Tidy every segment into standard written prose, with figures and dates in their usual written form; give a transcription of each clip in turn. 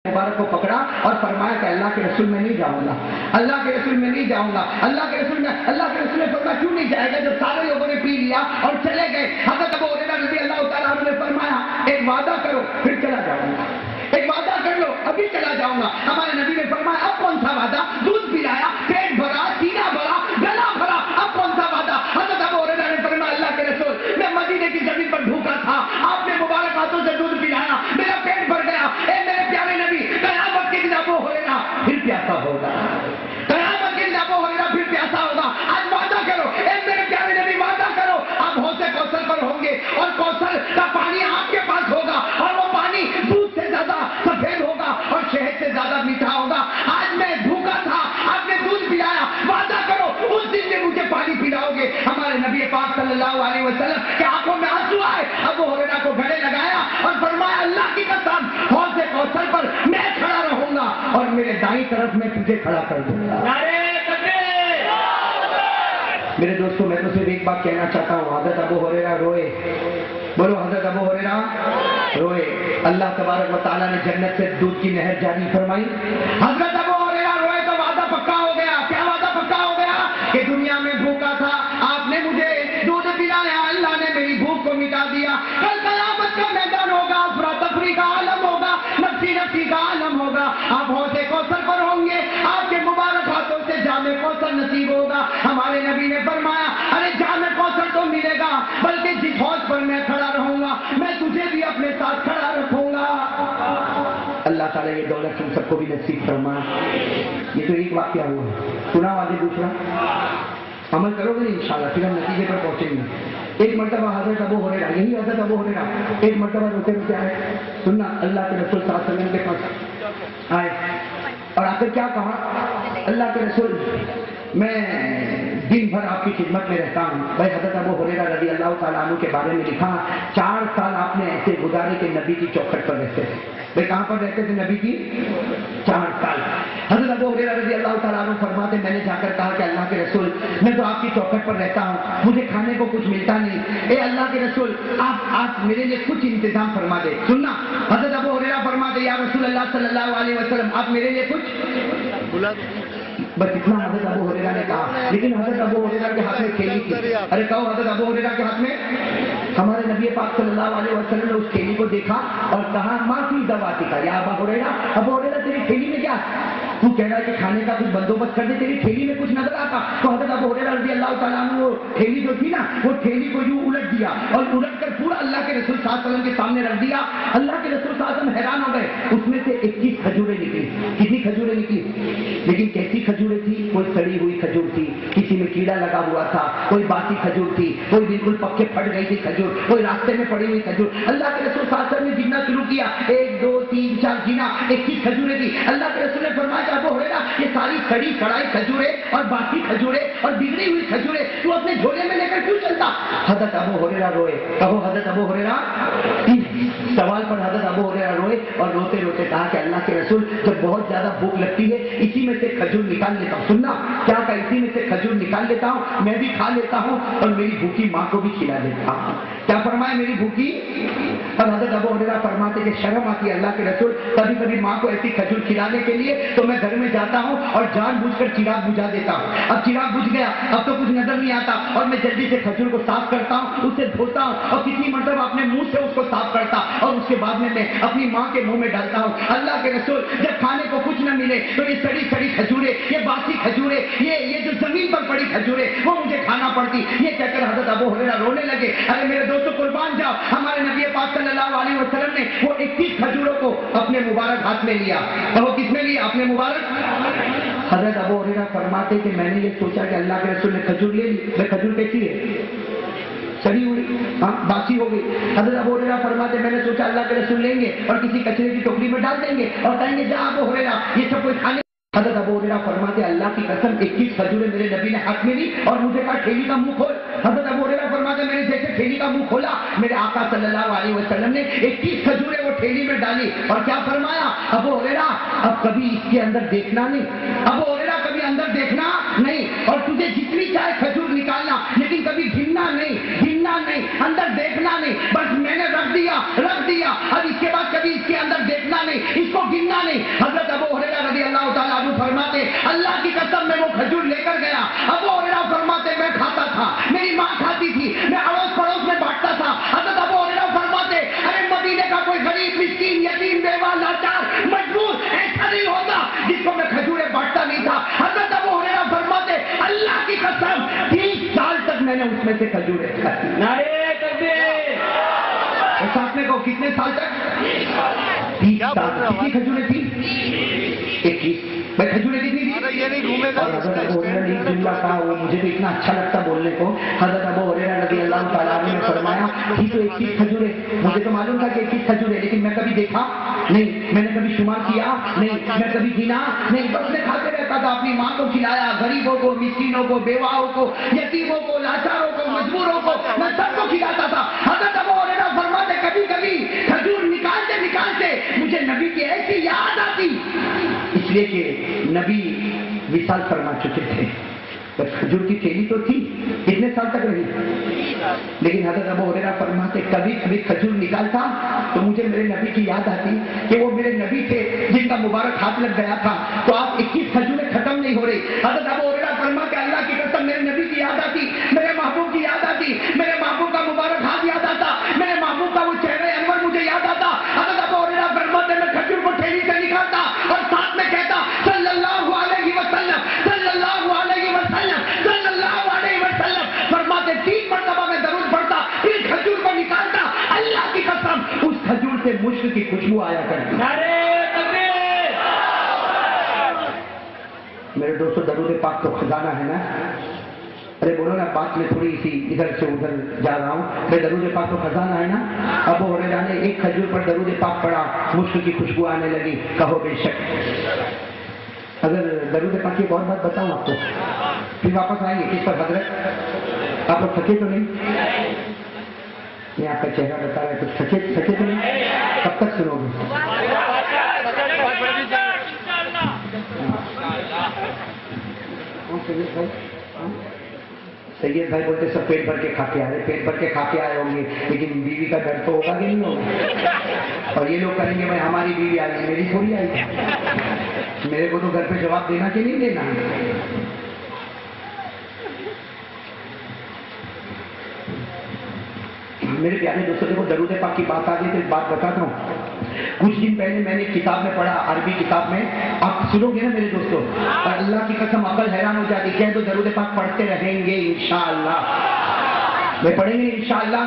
مبارک کو پکڑا اور فرمایا کہ اللہ کے رسول میں نہیں جاؤں گا، اللہ کے رسول میں نہیں جاؤں گا، اللہ کے رسول نے فرمایا کیوں نہیں جائے گا؟ جب سارے لوگوں نے پی لیا اور چلے گئے، حضرت ابو ہریرہ رضی اللہ تعالیٰ عنہ نے فرمایا ایک وعدہ کرو پھر چلا جاؤں گا، ایک وعدہ کر لو ابھی چلا جاؤں گا۔ ہمارے نبی نے فرمایا اب کون سا وعدہ؟ دودھ پلایا، پیٹ بھرا، سینہ بھرا، گلا بھرا، اب کون سا وعدہ؟ حضرت ابو ہریرہ نے فرمایا اللہ کے رسول میں مدینے کی زمین پر بھوکا تھا، آپ نے مبارک ہاتھوں سے دودھ پلایا، میرا پیٹ بھر گیا، اے میرے پیارے نبی قیامت کے دن ابو ہریرہ پھر پیاسا ہوگا، قیامت کے دن ابو ہریرہ پھر پیاسا ہوگا، آج وعدہ کرو، اے میرے پیارے نبی وعدہ کرو آپ حوض کوثر پر ہوں گے اور کوثر کا پانی آپ کے پاس ہوگا اور وہ پانی دودھ سے زیادہ سفید ہوگا اور شہد سے زیادہ میٹھا ہوگا۔ آج میں بھوکا تھا، آپ نے دودھ پلایا، وعدہ کرو اس دن میں مجھے پانی پلاؤ گے۔ ہمارے نبی پاک صلی اللہ علیہ وسلم کے آنکھوں میں آنسو آئے، ابو ہریرہ کو گلے لگایا اور فرمایا اللہ کی قسم حوض کوثر پر میں کھڑا رہوں گا اور میرے دائیں طرف میں تجھے کھڑا کر دوں گا۔ میرے دوستوں میں تو صرف ایک بات کہنا چاہتا ہوں، حضرت ابو ہریرہ روئے، بولو حضرت ابو ہریرہ روئے، اللہ تبارک و تعالیٰ نے جنت سے دودھ کی نہر جاری فرمائی۔ حضرت ابو ہریرہ روئے تو وعدہ پکا ہو گیا۔ کیا وعدہ پکا ہو گیا؟ کہ دنیا میں بھوکا تھا، آپ نے مجھے دودھ پلایا، اللہ نے میری بھوک کو مٹا دیا، کل قیامت کا میدان ہوگا، افراتفری کا عالم ہوگا، نفسی نفسی کا عالم ہوگا، آپ حوض کوثر پر ہوں گے، آپ کے مبارک ہاتھوں سے جام کوثر نصیب ہوگا۔ ہمارے نبی نے فرمایا ارے جام کوثر تو ملے گا، بلکہ جس حوض پر میں کھڑا رہوں گا میں تجھے بھی اپنے ساتھ کھڑا رکھوں گا۔ اللہ تعالیٰ یہ دولت تم سب کو بھی نصیب فرما۔ یہ تو ایک واقعہ ہوا، سنا والے دوسرا عمل کرو گے انشاءاللہ پھر ہم نتیجے پر پہنچیں گے۔ ایک مرتبہ حضرت ابو ہریرہ، یہی حضرت ابو ہریرہ ایک مرتبہ روتے روتے آئے، سننا اللہ کے رسول صلی اللہ علیہ وسلم کے پاس آئے اور آ کر کیا کہا، اللہ کے رسول میں دن بھر آپ کی خدمت میں رہتا ہوں۔ بھائی حضرت ابو ہریرہ رضی اللہ تعالیٰ عنہ کے بارے میں لکھا 4 سال آپ نے ایسے گزارے کہ نبی کی چوکھٹ پر رہتے تھے۔ بھائی کہاں پر رہتے تھے نبی کی؟ 4 سال۔ حضرت ابو ہریرہ رضی اللہ تعالیٰ عنہ فرماتے میں نے جا کر کہا کہ اللہ کے رسول میں تو آپ کی چوکھٹ پر رہتا ہوں، مجھے کھانے کو کچھ ملتا نہیں، اے اللہ کے رسول آپ میرے لیے کچھ انتظام فرما دے۔ سننا حضرت ابو ہریرہ فرماتے یا رسول اللہ صلی اللہ علیہ وسلم آپ میرے لیے کچھ بلا دو۔ بس اتنا حضرت ابو ہریرہ نے کہا، لیکن حضرت ابو ہریرہ کے ہاتھ میں تھیلی تھی۔ ارے کہو حضرت ابو ہریرہ کے ہاتھ میں؟ ہمارے نبی پاک صلی اللہ علیہ وسلم نے اس تھیلی کو دیکھا اور کہا ماں فی ذواتک یا ابو ہریرہ، ابو ہریرہ تیری تھیلی میں کیا؟ تو کہہ رہا ہے کہ کھانے کا کچھ بندوبست کر دے، تیری تھیلی میں کچھ نظر آتا؟ تو حضرت ابو ہریرہ رضی اللہ تعالیٰ عنہ وہ تھیلی جو تھی نا، وہ تھیلی کو یوں الٹ دیا اور الٹ کر پورا اللہ کے رسول صلی اللہ علیہ وسلم کے سامنے رکھ دیا۔ اللہ کے رسول صلی اللہ علیہ وسلم حیران ہو گئے، اس میں سے 21 کھجوریں نکلی۔ کتنی کھجوریں نکلی؟ لیکن کیسی کھجوریں تھی؟ کوئی سڑی ہوئی کھجور تھی، کسی میں کیڑا لگا ہوا تھا، کوئی باسی کھجور تھی، کوئی بالکل پکے پھٹ گئی تھی کھجور، کوئی راستے میں پڑی ہوئی کھجور۔ اللہ کے رسول صلی اللہ علیہ وسلم نے گننا شروع کیا، 1 2 3 4 گنا، 21 کھجوریں تھی۔ اللہ کے رسول نے فرمایا ابو ہریرہ یہ ساری سڑی سڑائی کھجوریں اور باسی کھجوریں اور بگڑی ہوئی کھجوریں تو اپنے جھولے میں لے کر کیوں چلتا؟ حضرت ابو ہریرہ روئے، کہو حضرت ابو ہریرہ سوال پر حضرت ابو ہریرہ روئے اور روتے روتے کہا کہ اللہ کے رسول جب بہت زیادہ بھوک لگتی ہے اسی میں سے کھجور نکال لیتا ہوں۔ سننا کیا کہ اسی میں سے کھجور نکال لیتا ہوں، میں بھی کھا لیتا ہوں اور میری بھوکی ماں کو بھی کھلا دیتا ہوں۔ کیا فرمایا میری بھوکی؟ اور حضرت ابو ہریرہ فرماتے کہ شرم آتی ہے اللہ کے رسول، کبھی کبھی ماں کو ایسی کھجور کھلانے کے لیے تو میں گھر میں جاتا ہوں اور جان بوجھ کر چراغ بجھا دیتا ہوں۔ اب چراغ بجھ گیا، اب تو کچھ نظر نہیں آتا اور میں جلدی سے کھجور کو صاف کرتا ہوں، اسے دھوتا ہوں اور کسی مرتبہ اپنے منہ سے اس کو صاف کرتا اور اس کے بعد میں اپنی ماں کے منہ میں ڈالتا ہوں۔ اللہ کے رسول جب کھانے کو کچھ نہ ملے تو یہ سڑی سڑی کھجوریں، یہ باسی کھجوریں، یہ جو زمین پر پڑی کھجوریں وہ مجھے کھانا پڑتی۔ یہ کہہ کر حضرت ابو ہریرہ رونے لگے۔ ارے میرے دوستوں قربان جاؤ، ہمارے نبی پاک صلی اللہ علیہ وسلم نے وہ 21 کھجوروں کو اپنے مبارک ہاتھ میں لیا۔ اور کس میں لیا؟ اپنے مبارک۔ حضرت ابو ہریرہ فرماتے کہ میں نے یہ سوچا کہ اللہ کے رسول نے کھجور لے لی، میں کھجور کیسی ہے؟ سڑی ہوئی، ہاں باسی ہو گئی۔ حضرت ابو ہریرہ فرماتے میں نے سوچا اللہ کے رسول لیں گے اور کسی کچرے کی ٹوکری میں ڈال دیں گے اور کہیں گے جا ابو ہریرہ یہ سب کوئی کھانے۔ حضرت ابو ہریرہ فرماتے اللہ کی قسم 21 کھجوریں میرے نبی نے ہاتھ میں لی اور مجھے کہا تھیلی کا منہ کھول۔ حضرت ابو ہریرہ فرماتے میں نے جیسے تھیلی کا منہ کھولا میرے آقا صلی اللہ علیہ وسلم نے 21 کھجوریں وہ تھیلی میں ڈالی اور کیا فرمایا ابو ہریرہ اب کبھی اس کے اندر دیکھنا نہیں، ابو ہریرہ کبھی اندر دیکھنا نہیں اور تجھے جتنی چاہے کھجور نکالنا لیکن کبھی گننا نہیں، اندر دیکھنا نہیں، بس میں نے رکھ دیا اب اس کے بعد کبھی اس کے اندر دیکھنا نہیں، اس کو گننا نہیں، نے اس میں سے کھجوریں کھائی. نعرے تکبیر. اور ساتھ میں کہو کتنے سال تک؟ 30 سال. کتنی کھجوریں تھی؟ 21. بھائی کھجوریں کتنی تھی؟ یہ نہیں گھومے گا. اور حضرت ابو ہریرہ نے ایک جملہ کہا وہ مجھے بھی اتنا اچھا لگتا بولنے کو. حضرت ابو ہریرہ رضی اللہ تعالیٰ عنہ نے فرمایا تھی تو 21 کھجوریں. مجھے تو معلوم تھا کہ 21 کھجوریں، لیکن میں کبھی دیکھا نہیں، میں نے کبھی شمار کیا نہیں، میں کبھی گنا نہیں. بس میں کھاتے رہتا تھا. اپنی ماں کو کھلایا، غریبوں کو، مسکینوں کو، بیواؤں کو، یتیموں کو، لاچاروں کو، مجبوروں کو، میں سب کو کھلاتا تھا. حضرت ابو ہریرہ فرماتے کبھی کبھی کھجور نکالتے نکالتے مجھے نبی کی ایسی یاد آتی، اس لیے کہ نبی وصال فرما چکے تھے. بس کھجور کی تھیلی تو تھی، کتنے سال تک رہی، لیکن حضرت ابو ہریرہ فرماتے کبھی کبھی کھجور نکالتا تو مجھے میرے نبی کی یاد آتی کہ وہ میرے نبی تھے جن کا مبارک ہاتھ لگ گیا تھا تو آپ 21 کھجوریں ختم نہیں ہو رہی. حضرت ابو ہریرہ فرماتے اللہ کی قسم میرے نبی کی یاد آتی، میرے محبوب کی یاد آتی، میرے محبوب کا مبارک ہاتھ یاد آتا، میرے محبوب کا وہ چہرہ انور مجھے یاد آتا. حضرت ابو ہریرہ فرماتے میں کھجور کو تھیلی سے نکالتا اور ساتھ میں کہتا صلی اللہ علیہ وسلم، صلی اللہ علیہ وسلم، صلی اللہ علیہ وسلم. فرماتے 3 مرتبہ میں درود پڑھتا، پھر کھجور کو نکالتا. اللہ کی قسم اس کھجور سے مشک کی خوشبو آیا کرتی. نعرے تکبیر. میرے دوستو درود پاک تو خزانہ ہے نا. ارے بولو نا، بات میں تھوڑی سی ادھر سے ادھر جا رہا ہوں. میرے درود پاک تو خزانہ ہے نا. ابو ہریرہ نے ایک کھجور پر درود پاک پڑھا، مشک کی خوشبو آنے لگی. کہو بے شک. اگر درود پاک کی بہت بات بتاؤں آپ کو پھر واپس آئیں گے کس پر حضرت؟ آپ لوگ تھکے تو نہیں؟ یہ آپ کا چہرہ بتا رہا ہے کچھ تھکے تو نہیں؟ کب تک سنو گے؟ سید بھائی بولتے سب پیٹ بھر کے کھا کے آ رہے. پیٹ بھر کے کھا کے آئے ہوں گے، لیکن بیوی کا ڈر تو ہوگا کہ نہیں ہوگا. اور یہ لوگ کہیں گے بھائی ہماری بیوی آئی ہے، میری تھوڑی آئی ہے. میرے کو تو گھر پہ جواب دینا کہ نہیں دینا. میرے پیارے دوستوں دیکھو درود پاک کی بات آ گئی تو ایک بات بتاتا ہوں. کچھ دن پہلے میں نے کتاب میں پڑھا، عربی کتاب میں، آپ سنو گے نا میرے دوستوں، اور اللہ کی قسم عقل حیران ہو جاتی. کہہ دو درود پاک پڑھتے رہیں گے انشاءاللہ. میں پڑھیں گے انشاءاللہ.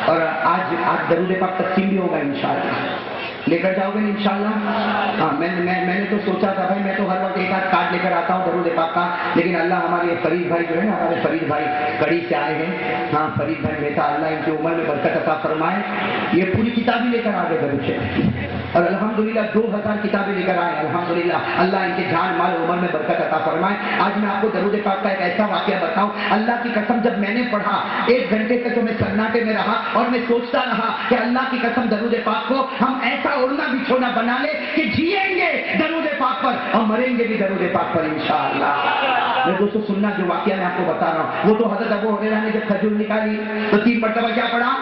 اور آج درود پاک تقسیم بھی ہوگا انشاءاللہ. لے کر جاؤ گے انشاءاللہ؟ ہاں میں نے تو سوچا تھا بھائی میں تو ہر وقت ایک آدھ کارڈ لے کر آتا ہوں درود پاک کا، لیکن اللہ ہمارے فرید بھائی جو ہے نا، ہمارے فرید بھائی کڑی سے آئے ہیں. ہاں فرید بھائی بیٹا، اللہ ان کی عمر میں برکت عطا فرمائے. یہ پوری کتاب ہی لے کر آگے درود شریف، اور الحمدللہ 2000 کتابیں لے کر آئے. الحمدللہ اللہ ان کے جان مال عمر میں برکت عطا فرمائے. آج میں آپ کو درود پاک کا ایک ایسا واقعہ بتاؤں. اللہ کی قسم جب میں نے پڑھا 1 گھنٹے تک تو میں سناٹے میں رہا اور میں سوچتا رہا کہ اللہ کی قسم درود پاک کو ہم ایسا اڑنا بچھونا بنا لے کہ جیئیں گے درود پاک پر اور مریں گے بھی درود پاک پر انشاءاللہ. میں دوستو سننا جو واقعہ میں آپ کو بتا رہا ہوں، وہ تو حضرت ابو ہریرہ نے جب کھجور نکالی تو 3 مرتبہ کیا پڑھا؟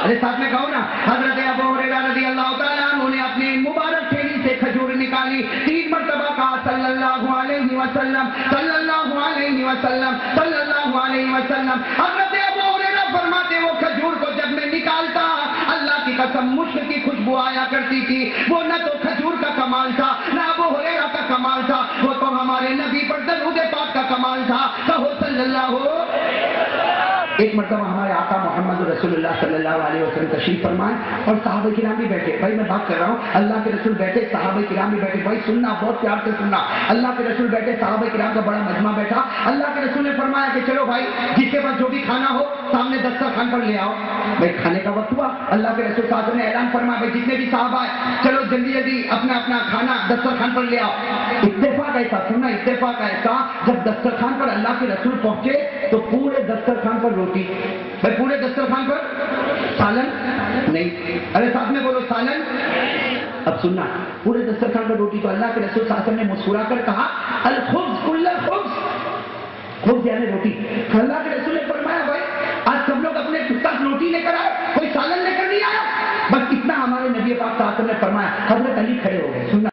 ارے ساتھ میں کہو نا. حضرت ابو ہریرہ رضی اللہ تعالیٰ عنہ نے اپنی مبارک تھیلی سے کھجور نکالی، 3 مرتبہ کہا صلی اللہ علیہ وسلم، صلی اللہ علیہ وسلم، صلی اللہ علیہ وسلم. حضرت ابو ہریرہ فرماتے وہ کھجور کو جب میں نکالتا اللہ کی قسم مشک کی خوشبو آیا کرتی تھی. وہ نہ تو کھجور کا کمال تھا، نہ ابو ہریرہ کا کمال تھا، وہ تو ہمارے نبی پر درود پاک کا کمال تھا. کہو صلی اللہ. ایک مرتبہ ہمارے آقا محمد رسول اللہ صلی اللہ علیہ وسلم تشریف فرمائے اور صحابہ کرام بھی بیٹھے. بھائی میں بات کر رہا ہوں، اللہ کے رسول بیٹھے، صحابہ کرام بھی بیٹھے. بھائی سننا، بہت پیار سے سننا. اللہ کے رسول بیٹھے، صحابہ کرام کا بڑا مجمع بیٹھا. اللہ کے رسول نے فرمایا کہ چلو بھائی جس کے پاس جو بھی کھانا ہو سامنے دسترخوان پر لے آؤ. بھائی کھانے کا وقت ہوا. اللہ کے رسول صاحب نے اعلان فرمایا بھائی جتنے بھی صحابہ ہیں چلو جلدی جلدی اپنا اپنا کھانا دسترخوان پر لے آؤ. اتفاق ایسا سننا، اتفاق ایسا جب دسترخوان پر اللہ کے رسول پہنچے تو پورے دسترخوان پر روٹی. بھائی پورے دسترخوان پر سالن نہیں. ارے ساتھ میں بولو سالن. اب سننا، پورے دسترخوان پر روٹی. تو اللہ کے رسول صلی اللہ علیہ وسلم نے مسکرا کر کہا الخبز کل الخبز، خبز یعنی روٹی. اللہ کے رسول نے فرمایا بھائی آج سب لوگ اپنے ساتھ روٹی لے کر آئے، کوئی سالن لے کر نہیں آیا. بس اتنا ہمارے نبی پاک صلی اللہ علیہ وسلم نے فرمایا. حضرت علی کھڑے ہو گئے. سننا